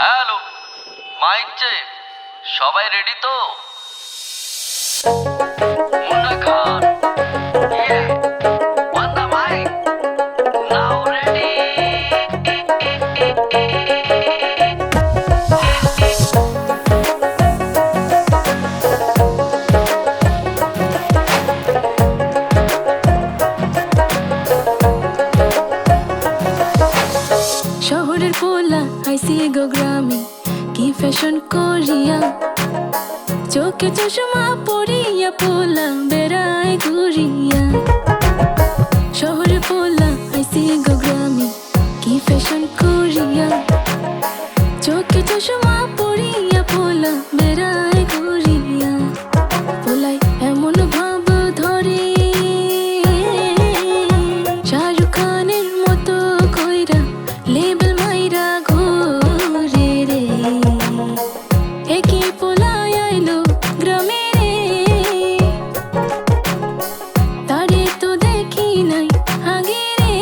Hello, mike check. সবাই ready তো? মুন্না খান, ইয়ে, on the mic, now ready. শহরের পোলা আইসি গো গ্রামে, কি ফ্যাশন করিয়া, চোখে চশমা পরিয়া পোলা বেড়ায় ঘুরিয়া। শহরের পোলা আইসি গো গ্রামে, কি ফ্যাশন করিয়া, চোখে চশমা পরিয়া পোলা বেড়ায় ঘুরিয়া। পোলায় এমন ভাব ধরে শাহরুখ খানের মতো কইরা লেবেল মাইরা ঘুরে রে। একই পোলায় আইলো গ্রামে রে, তারে তো দেখি নাই আগে রে।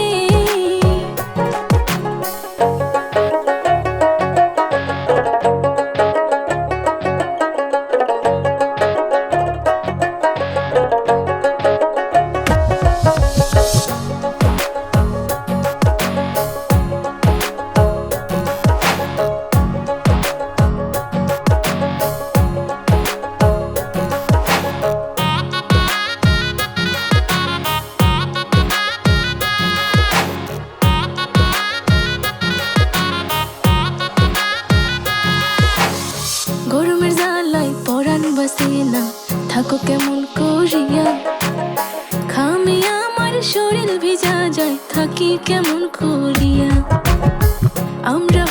গরমের জ্বালায় পরাণ বাসে না, থাকো কেমন করিয়া। ঘামে আমার শরীর ভিজা যায়, থাকি কেমন করিয়া। আমরা